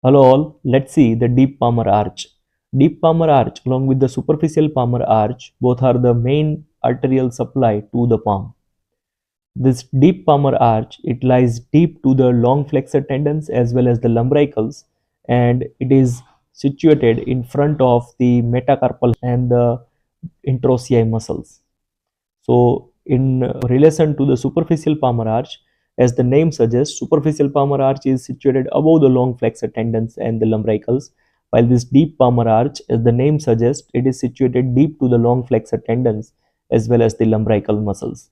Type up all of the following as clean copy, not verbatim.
Hello all, let's see the deep Palmar arch. Deep Palmar arch along with the superficial Palmar arch both are the main arterial supply to the palm. This deep Palmar arch, it lies deep to the long flexor tendons as well as the lumbricals, and it is situated in front of the metacarpal and the interossei muscles. So in relation to the superficial palmar arch, as the name suggests, superficial palmar arch is situated above the long flexor tendons and the lumbricals, while this deep palmar arch, as the name suggests, it is situated deep to the long flexor tendons as well as the lumbrical muscles.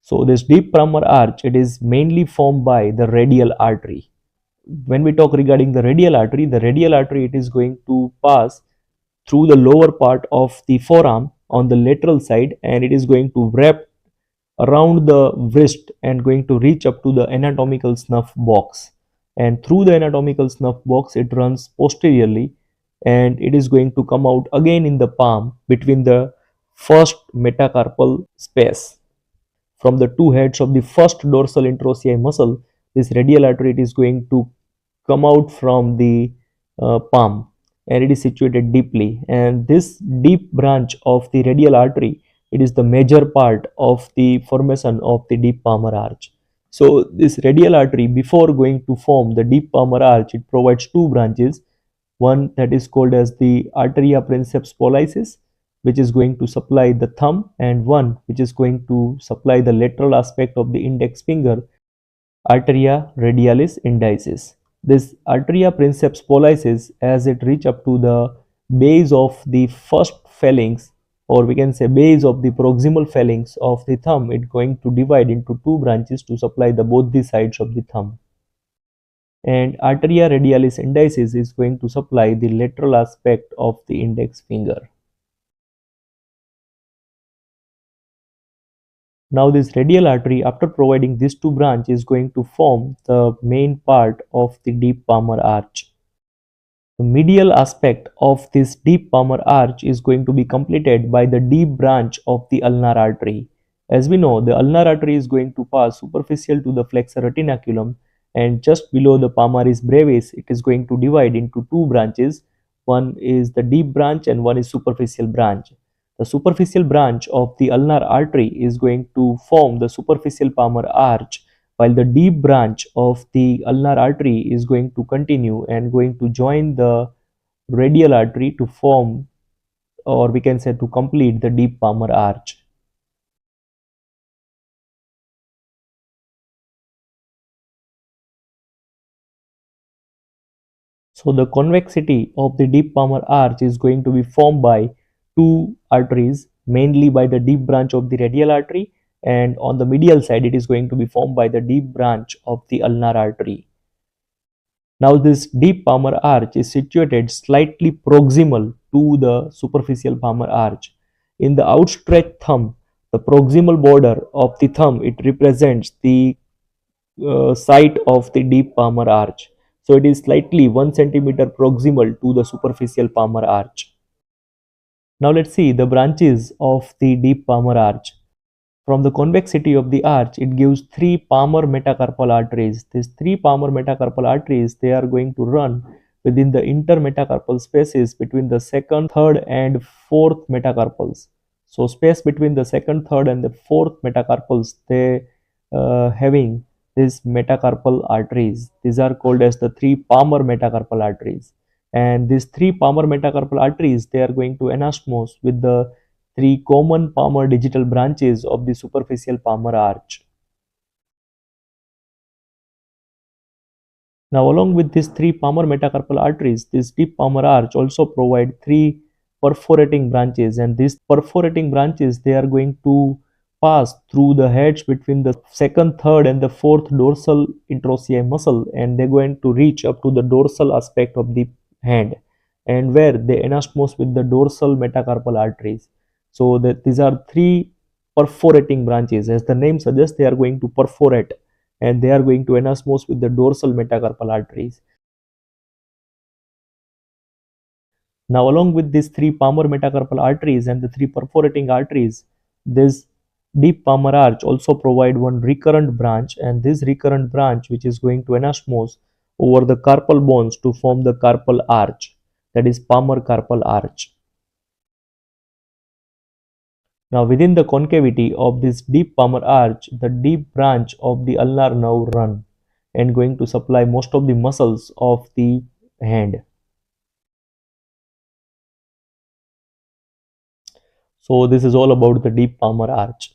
So this deep palmar arch, it is mainly formed by the radial artery. When we talk regarding the radial artery, it is going to pass through the lower part of the forearm on the lateral side, and it is going to wrap around the wrist and going to reach up to the anatomical snuff box, and through the anatomical snuff box it runs posteriorly, and it is going to come out again in the palm between the first metacarpal space. From the two heads of the first dorsal interossei muscle, this radial artery is going to come out from the palm, and it is situated deeply, and this deep branch of the radial artery, it is the major part of the formation of the deep palmar arch. So this radial artery, before going to form the deep palmar arch, it provides two branches, one that is called as the arteria princeps pollicis, which is going to supply the thumb, and one which is going to supply the lateral aspect of the index finger, arteria radialis indicis. This arteria princeps pollicis, as it reach up to the base of the first phalanx, or we can say base of the proximal phalanx of the thumb, it going to divide into two branches to supply the both the sides of the thumb. And arteria radialis indicis is going to supply the lateral aspect of the index finger. Now this radial artery, after providing these two branches, is going to form the main part of the deep palmar arch. The medial aspect of this deep palmar arch is going to be completed by the deep branch of the ulnar artery. As we know, the ulnar artery is going to pass superficial to the flexor retinaculum, and just below the palmaris brevis, it is going to divide into two branches. One is the deep branch and one is superficial branch. The superficial branch of the ulnar artery is going to form the superficial palmar arch, while the deep branch of the ulnar artery is going to continue and going to join the radial artery to form, or we can say to complete, the deep palmar arch. So the convexity of the deep palmar arch is going to be formed by two arteries, mainly by the deep branch of the radial artery, and on the medial side it is going to be formed by the deep branch of the ulnar artery. Now this deep palmar arch is situated slightly proximal to the superficial palmar arch. In the outstretched thumb, the proximal border of the thumb, it represents the site of the deep palmar arch. So it is slightly 1 centimeter proximal to the superficial palmar arch. Now let's see the branches of the deep palmar arch. From the convexity of the arch, it gives three palmar metacarpal arteries. These three palmar metacarpal arteries, they are going to run within the intermetacarpal spaces between the second, third and fourth metacarpals. So space between the second, third and the fourth metacarpals, they having these metacarpal arteries. These are called as the three palmar metacarpal arteries. And these three palmar metacarpal arteries, they are going to anastomose with the three common palmar digital branches of the superficial palmar arch. Now along with these three palmar metacarpal arteries, this deep palmar arch also provide three perforating branches, and these perforating branches, they are going to pass through the heads between the second, third and the fourth dorsal interossei muscle, and they're going to reach up to the dorsal aspect of the hand, and where they anastomose with the dorsal metacarpal arteries. So that these are three perforating branches. As the name suggests, they are going to perforate and they are going to anastomose with the dorsal metacarpal arteries. Now along with these three palmar metacarpal arteries and the three perforating arteries, this deep palmar arch also provide one recurrent branch, and this recurrent branch, which is going to anastomose over the carpal bones to form the carpal arch, that is palmar carpal arch. Now within the concavity of this deep palmar arch, the deep branch of the ulnar nerve run and going to supply most of the muscles of the hand. So this is all about the deep palmar arch.